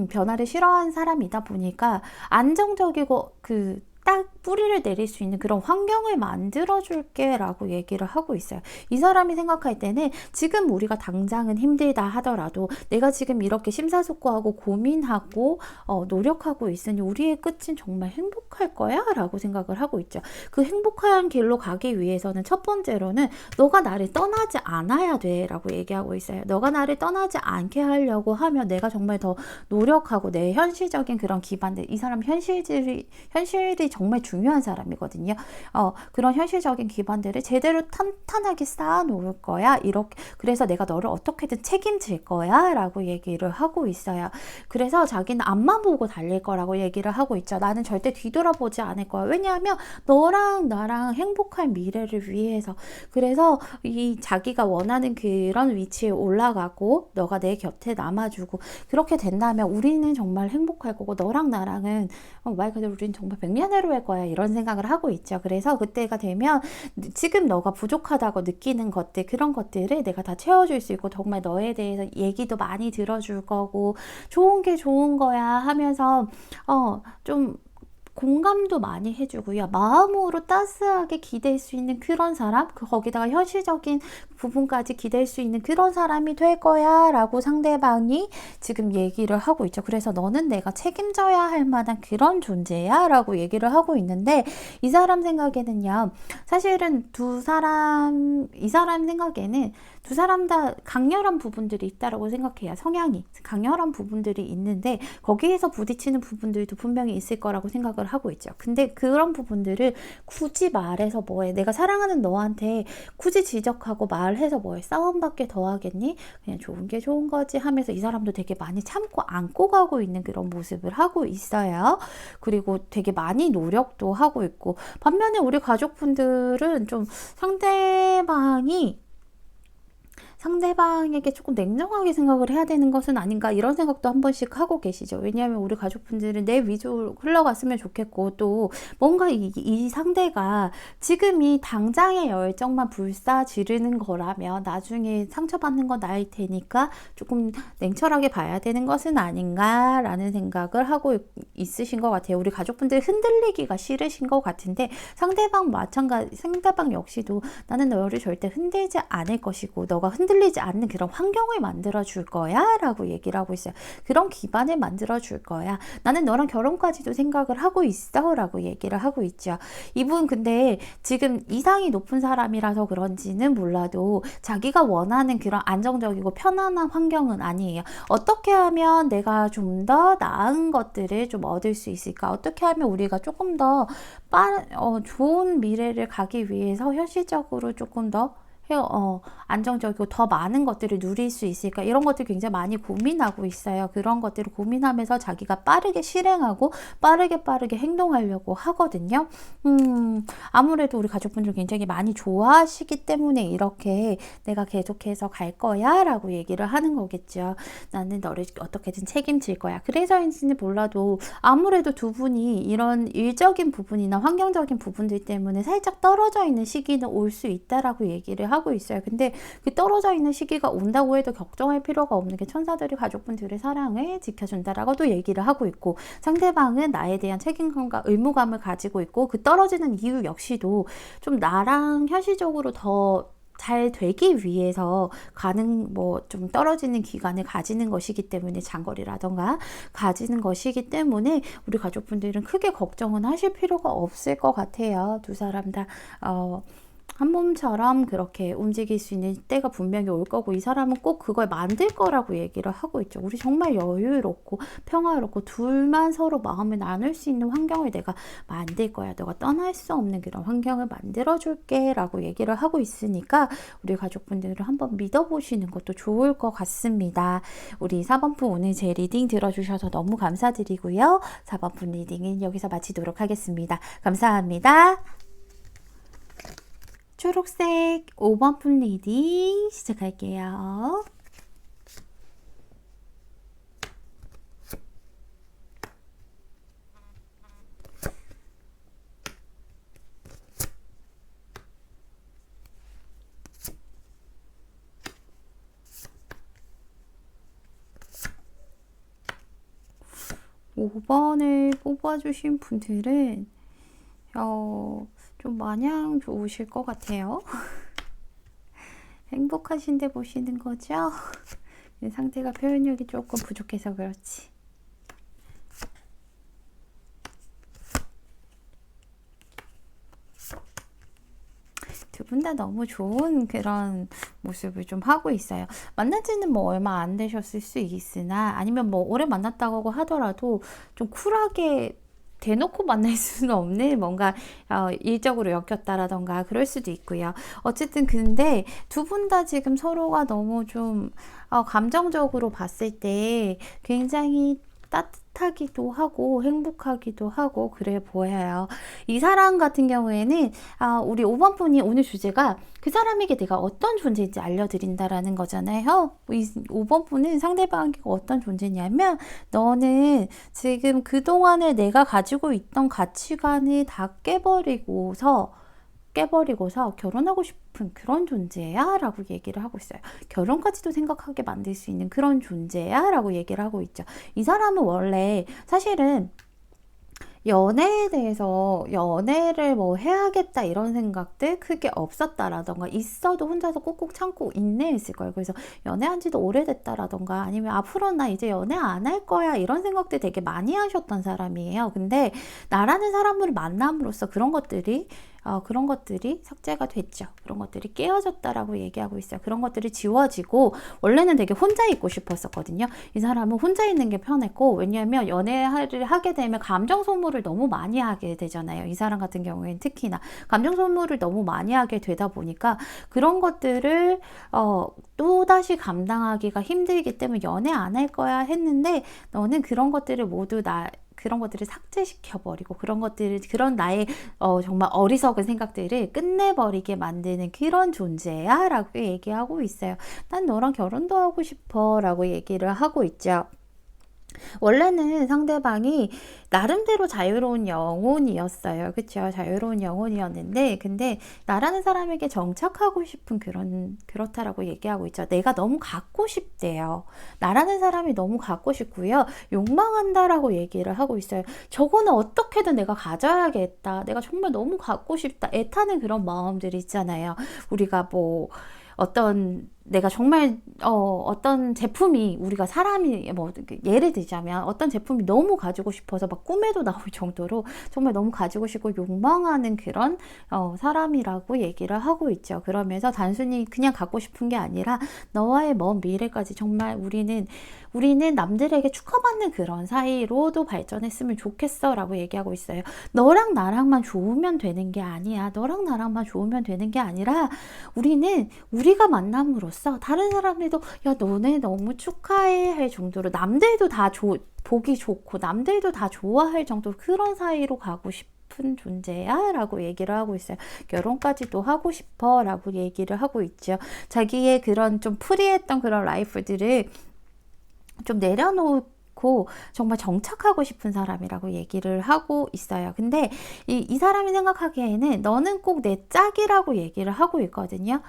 변화를 싫어하는 사람이다 보니까 안정적이고 딱 뿌리를 내릴 수 있는 그런 환경을 만들어줄게 라고 얘기를 하고 있어요. 이 사람이 생각할 때는 지금 우리가 당장은 힘들다 하더라도 내가 지금 이렇게 심사숙고하고 고민하고 노력하고 있으니 우리의 끝은 정말 행복할 거야 라고 생각을 하고 있죠. 그 행복한 길로 가기 위해서는 첫 번째로는 너가 나를 떠나지 않아야 돼 라고 얘기하고 있어요. 너가 나를 떠나지 않게 하려고 하면 내가 정말 더 노력하고 내 현실적인 그런 기반들, 이 사람 현실이 정말 중요한 사람이거든요. 그런 현실적인 기반들을 제대로 탄탄하게 쌓아놓을 거야. 이렇게 그래서 내가 너를 어떻게든 책임질 거야 라고 얘기를 하고 있어요. 그래서 자기는 앞만 보고 달릴 거라고 얘기를 하고 있죠. 나는 절대 뒤돌아보지 않을 거야. 왜냐하면 너랑 나랑 행복한 미래를 위해서. 그래서 이 자기가 원하는 그런 위치에 올라가고 너가 내 곁에 남아주고 그렇게 된다면 우리는 정말 행복할 거고 너랑 나랑은 말 그대로 우리는 정말 백년해로 할 거야 이런 생각을 하고 있죠. 그래서 그때가 되면 지금 너가 부족하다고 느끼는 것들 그런 것들을 내가 다 채워줄 수 있고 정말 너에 대해서 얘기도 많이 들어줄 거고 좋은 게 좋은 거야 하면서 좀 공감도 많이 해주고요. 마음으로 따스하게 기댈 수 있는 그런 사람, 거기다가 현실적인 부분까지 기댈 수 있는 그런 사람이 될 거야 라고 상대방이 지금 얘기를 하고 있죠. 그래서 너는 내가 책임져야 할 만한 그런 존재야 라고 얘기를 하고 있는데 이 사람 생각에는요. 사실은 이 사람 생각에는 두 사람 다 강렬한 부분들이 있다라고 생각해요. 성향이 강렬한 부분들이 있는데 거기에서 부딪히는 부분들도 분명히 있을 거라고 생각을 하고 있죠. 근데 그런 부분들을 굳이 말해서 뭐해. 내가 사랑하는 너한테 굳이 지적하고 말해서 뭐해. 싸움밖에 더 하겠니? 그냥 좋은 게 좋은 거지 하면서 이 사람도 되게 많이 참고 안고 가고 있는 그런 모습을 하고 있어요. 그리고 되게 많이 노력도 하고 있고 반면에 우리 가족분들은 좀 상대방에게 조금 냉정하게 생각을 해야 되는 것은 아닌가 이런 생각도 한 번씩 하고 계시죠. 왜냐하면 우리 가족분들은 내 위주로 흘러갔으면 좋겠고 또 뭔가 이 상대가 지금 이 당장의 열정만 불사지르는 거라면 나중에 상처받는 건 나일 테니까 조금 냉철하게 봐야 되는 것은 아닌가라는 생각을 하고 있으신 것 같아요. 우리 가족분들 흔들리기가 싫으신 것 같은데 상대방 역시도 나는 너를 절대 흔들지 않을 것이고 너가 흔들 거슬리지 않는 그런 환경을 만들어 줄 거야 라고 얘기를 하고 있어요. 그런 기반을 만들어 줄 거야. 나는 너랑 결혼까지도 생각을 하고 있어 라고 얘기를 하고 있죠. 이분 근데 지금 이상이 높은 사람이라서 그런지는 몰라도 자기가 원하는 그런 안정적이고 편안한 환경은 아니에요. 어떻게 하면 내가 좀 더 나은 것들을 좀 얻을 수 있을까? 어떻게 하면 우리가 조금 더 좋은 미래를 가기 위해서 현실적으로 조금 더 안정적이고 더 많은 것들을 누릴 수 있을까? 이런 것들 굉장히 많이 고민하고 있어요. 그런 것들을 고민하면서 자기가 빠르게 실행하고 빠르게 행동하려고 하거든요. 아무래도 우리 가족분들 굉장히 많이 좋아하시기 때문에 이렇게 내가 계속해서 갈 거야 라고 얘기를 하는 거겠죠. 나는 너를 어떻게든 책임질 거야. 그래서인지는 몰라도 아무래도 두 분이 이런 일적인 부분이나 환경적인 부분들 때문에 살짝 떨어져 있는 시기는 올 수 있다라고 얘기를 하고 있어요. 근데 그 떨어져 있는 시기가 온다고 해도 걱정할 필요가 없는 게 천사들이 가족분들의 사랑을 지켜준다라고도 얘기를 하고 있고, 상대방은 나에 대한 책임감과 의무감을 가지고 있고, 그 떨어지는 이유 역시도 좀 나랑 현실적으로 더 잘 되기 위해서 가는 좀 떨어지는 기간을 가지는 것이기 때문에, 장거리라던가 가지는 것이기 때문에 우리 가족분들은 크게 걱정은 하실 필요가 없을 것 같아요. 두 사람 다 한 몸처럼 그렇게 움직일 수 있는 때가 분명히 올 거고, 이 사람은 꼭 그걸 만들 거라고 얘기를 하고 있죠. 우리 정말 여유롭고 평화롭고 둘만 서로 마음을 나눌 수 있는 환경을 내가 만들 거야. 너가 떠날 수 없는 그런 환경을 만들어 줄게 라고 얘기를 하고 있으니까 우리 가족분들을 한번 믿어보시는 것도 좋을 것 같습니다. 우리 4번분 오늘 제 리딩 들어주셔서 너무 감사드리고요. 4번분 리딩은 여기서 마치도록 하겠습니다. 감사합니다. 초록색 5번분 리딩 시작할게요. (5번을) 뽑아주신 분들은 좀 마냥 좋으실 것 같아요. 행복하신데 보시는 거죠? 상대가 표현력이 조금 부족해서 그렇지. 두 분 다 너무 좋은 그런 모습을 좀 하고 있어요. 만난 지는 뭐 얼마 안 되셨을 수 있으나, 아니면 뭐 오래 만났다고 하더라도 좀 쿨하게 대놓고 만날 수는 없는 뭔가 일적으로 엮였다라던가 그럴 수도 있고요. 어쨌든 근데 두 분 다 지금 서로가 너무 좀 감정적으로 봤을 때 굉장히 따뜻하기도 하고 행복하기도 하고 그래 보여요. 이 사람 같은 경우에는 우리 5번 분이 오늘 주제가 그 사람에게 내가 어떤 존재인지 알려드린다라는 거잖아요. 이 5번 분은 상대방에게 어떤 존재냐면, 너는 지금 그동안에 내가 가지고 있던 가치관을 다 깨버리고서 결혼하고 싶은 그런 존재야 라고 얘기를 하고 있어요. 결혼까지도 생각하게 만들 수 있는 그런 존재야 라고 얘기를 하고 있죠. 이 사람은 원래 사실은 연애에 대해서 연애를 뭐 해야겠다 이런 생각들 크게 없었다라던가, 있어도 혼자서 꾹꾹 참고 인내했을 거예요. 그래서 연애한 지도 오래됐다라던가, 아니면 앞으로 나 이제 연애 안 할 거야 이런 생각들 되게 많이 하셨던 사람이에요. 근데 나라는 사람을 만남으로써 그런 것들이 삭제가 됐죠. 그런 것들이 깨어졌다라고 얘기하고 있어요. 그런 것들이 지워지고, 원래는 되게 혼자 있고 싶었었거든요. 이 사람은 혼자 있는 게 편했고, 왜냐하면 연애를 하게 되면 감정 소모를 너무 많이 하게 되잖아요. 이 사람 같은 경우에는 특히나 감정 소모를 너무 많이 하게 되다 보니까 그런 것들을 또다시 감당하기가 힘들기 때문에 연애 안 할 거야 했는데, 너는 그런 것들을 모두 그런 것들을 삭제시켜버리고, 그런 나의 정말 어리석은 생각들을 끝내버리게 만드는 그런 존재야 라고 얘기하고 있어요. 난 너랑 결혼도 하고 싶어 라고 얘기를 하고 있죠. 원래는 상대방이 나름대로 자유로운 영혼이었어요. 그쵸? 자유로운 영혼이었는데, 근데 나라는 사람에게 정착하고 싶은 그렇다라고 얘기하고 있죠. 내가 너무 갖고 싶대요. 나라는 사람이 너무 갖고 싶고요. 욕망한다라고 얘기를 하고 있어요. 저거는 어떻게든 내가 가져야겠다. 내가 정말 너무 갖고 싶다. 애타는 그런 마음들이 있잖아요. 우리가 어떤 내가 정말 어떤 제품이 우리가 사람이 뭐 예를 들자면 어떤 제품이 너무 가지고 싶어서 막 꿈에도 나올 정도로 정말 너무 가지고 싶고 욕망하는 그런 사람이라고 얘기를 하고 있죠. 그러면서 단순히 그냥 갖고 싶은 게 아니라 너와의 먼 미래까지 정말 우리는 남들에게 축하받는 그런 사이로도 발전했으면 좋겠어 라고 얘기하고 있어요. 너랑 나랑만 좋으면 되는 게 아니야. 너랑 나랑만 좋으면 되는 게 아니라 우리가 만남으로써 다른 사람들도 야 너네 너무 축하해 할 정도로 남들도 다 보기 좋고 남들도 다 좋아할 정도 그런 사이로 가고 싶은 존재야 라고 얘기를 하고 있어요. 결혼까지도 하고 싶어 라고 얘기를 하고 있죠. 자기의 그런 좀 프리했던 그런 라이프들을 좀 내려놓고 정말 정착하고 싶은 사람이라고 얘기를 하고 있어요. 근데 이 사람이 생각하기에는 너는 꼭 내 짝이라고 얘기를 하고 있거든요.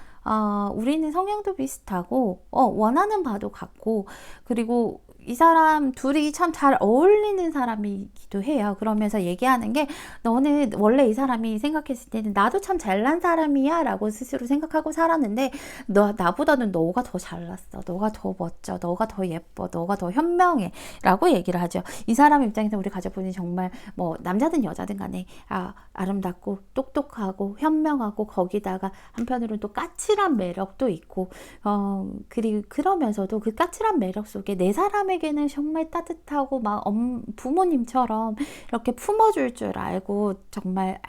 우리는 성향도 비슷하고 원하는 바도 같고 그리고 이 사람 둘이 참 잘 어울리는 사람이기도 해요. 그러면서 얘기하는 게 너는 원래 이 사람이 생각했을 때는 나도 참 잘난 사람이야 라고 스스로 생각하고 살았는데 나보다는 너가 더 잘났어. 너가 더 멋져. 너가 더 예뻐. 너가 더 현명해 라고 얘기를 하죠. 이 사람 입장에서 우리 가족분이 정말 뭐 남자든 여자든 간에 아름답고 똑똑하고 현명하고 거기다가 한편으로는 또 까칠한 매력도 있고 그리고 그러면서도 그 까칠한 매력 속에 내 사람에게는 정말 따뜻하고 막 부모님처럼 이렇게 품어줄 줄 알고 정말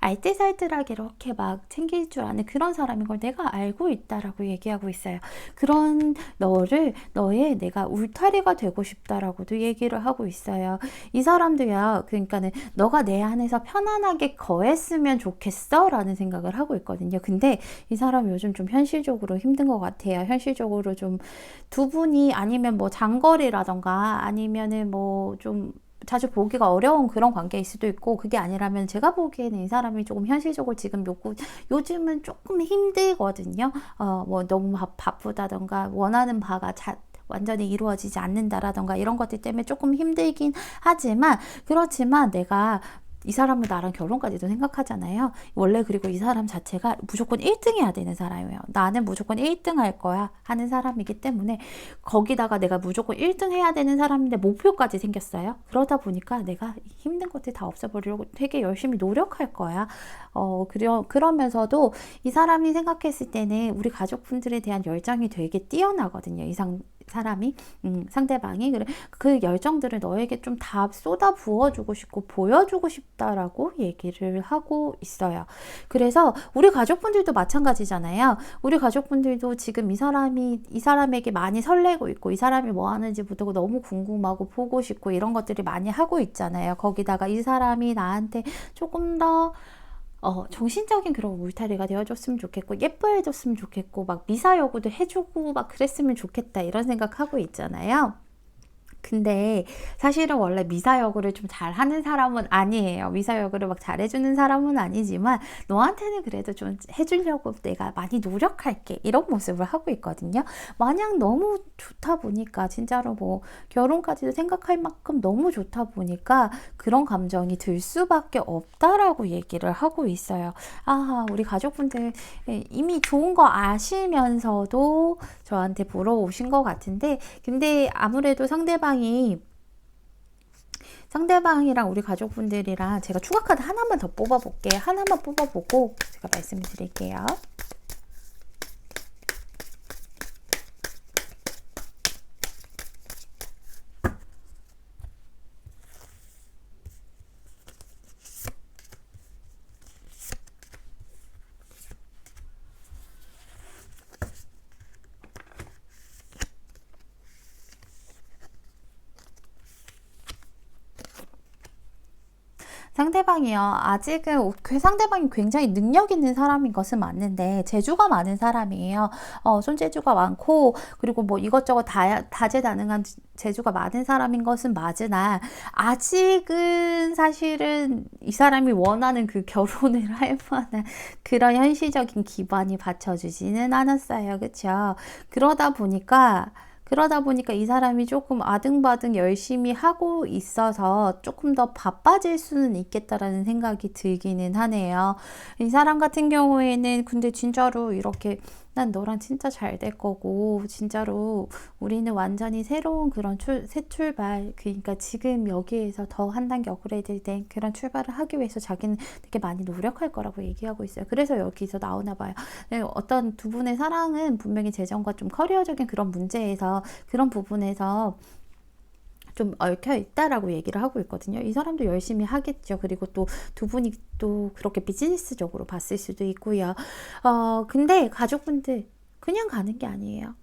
알뜰살뜰하게 이렇게 막 챙길 줄 아는 그런 사람인 걸 내가 알고 있다라고 얘기하고 있어요. 그런 너의 내가 울타리가 되고 싶다라고도 얘기를 하고 있어요. 이 사람도요, 그러니까는 너가 내 안에서 편안하게 거했으면 좋겠어 라는 생각을 하고 있거든요. 근데 이 사람 요즘 좀 현실적으로 힘든 것 같아요. 현실적으로 좀 두 분이 아니면 뭐 장거리라던가 아니면은 뭐 좀 자주 보기가 어려운 그런 관계일 수도 있고 그게 아니라면 제가 보기에는 이 사람이 조금 현실적으로 지금 요즘은 조금 힘들거든요. 뭐 너무 바쁘다던가 원하는 바가 완전히 이루어지지 않는다라던가 이런 것들 때문에 조금 힘들긴 하지만 그렇지만 내가 이 사람은 나랑 결혼까지도 생각하잖아요. 원래 그리고 이 사람 자체가 무조건 1등 해야 되는 사람이에요. 나는 무조건 1등 할 거야 하는 사람이기 때문에 거기다가 내가 무조건 1등 해야 되는 사람인데 목표까지 생겼어요. 그러다 보니까 내가 힘든 것들 다 없애버리려고 되게 열심히 노력할 거야. 그러면서도 이 사람이 생각했을 때는 우리 가족분들에 대한 열정이 되게 뛰어나거든요. 사람이 상대방이 그 열정들을 너에게 좀 다 쏟아 부어주고 싶고 보여주고 싶다라고 얘기를 하고 있어요. 그래서 우리 가족분들도 마찬가지잖아요. 우리 가족분들도 지금 이 사람에게 많이 설레고 있고 이 사람이 뭐 하는지부터 너무 궁금하고 보고 싶고 이런 것들이 많이 하고 있잖아요. 거기다가 이 사람이 나한테 조금 더 정신적인 그런 울타리가 되어줬으면 좋겠고 예뻐해줬으면 좋겠고 막 미사여구도 해주고 막 그랬으면 좋겠다 이런 생각하고 있잖아요. 근데 사실은 원래 미사여구를 좀 잘하는 사람은 아니에요. 미사여구를 막 잘해주는 사람은 아니지만 너한테는 그래도 좀 해주려고 내가 많이 노력할게 이런 모습을 하고 있거든요. 마냥 너무 좋다 보니까 진짜로 뭐 결혼까지도 생각할 만큼 너무 좋다 보니까 그런 감정이 들 수밖에 없다라고 얘기를 하고 있어요. 우리 가족분들 이미 좋은 거 아시면서도 저한테 보러 오신 것 같은데 근데 아무래도 상대방이랑 우리 가족분들이랑 제가 추가 카드 하나만 더 뽑아볼게요. 하나만 뽑아보고 제가 말씀을 드릴게요. 아직은 상대방이 굉장히 능력 있는 사람인 것은 맞는데 재주가 많은 사람이에요. 손재주가 많고 그리고 뭐 이것저것 다재다능한 재주가 많은 사람인 것은 맞으나 아직은 사실은 이 사람이 원하는 그 결혼을 할 만한 그런 현실적인 기반이 받쳐주지는 않았어요. 그렇죠? 그러다 보니까 그러다 보니까 이 사람이 조금 아등바등 열심히 하고 있어서 조금 더 바빠질 수는 있겠다라는 생각이 들기는 하네요. 이 사람 같은 경우에는 근데 진짜로 이렇게 난 너랑 진짜 잘 될 거고 진짜로 우리는 완전히 새로운 그런 새 출발, 그러니까 지금 여기에서 더 한 단계 업그레이드 된 그런 출발을 하기 위해서 자기는 되게 많이 노력할 거라고 얘기하고 있어요. 그래서 여기서 나오나 봐요. 네, 어떤 두 분의 사랑은 분명히 재정과 좀 커리어적인 그런 문제에서 그런 부분에서 좀 얽혀 있다라고 얘기를 하고 있거든요. 이 사람도 열심히 하겠죠. 그리고 또 두 분이 또 그렇게 비즈니스적으로 봤을 수도 있고요. 근데 가족분들 그냥 가는 게 아니에요.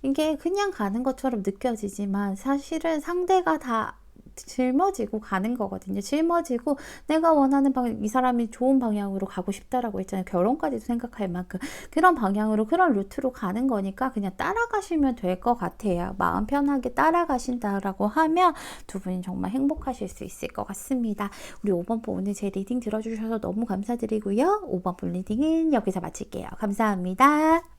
이게 그냥 가는 것처럼 느껴지지만 사실은 상대가 다 짊어지고 가는 거거든요. 짊어지고 내가 원하는 이 사람이 좋은 방향으로 가고 싶다라고 했잖아요. 결혼까지도 생각할 만큼 그런 방향으로 그런 루트로 가는 거니까 그냥 따라가시면 될 것 같아요. 마음 편하게 따라가신다라고 하면 두 분이 정말 행복하실 수 있을 것 같습니다. 우리 5번 분 오늘 제 리딩 들어주셔서 너무 감사드리고요. 5번 분 리딩은 여기서 마칠게요. 감사합니다.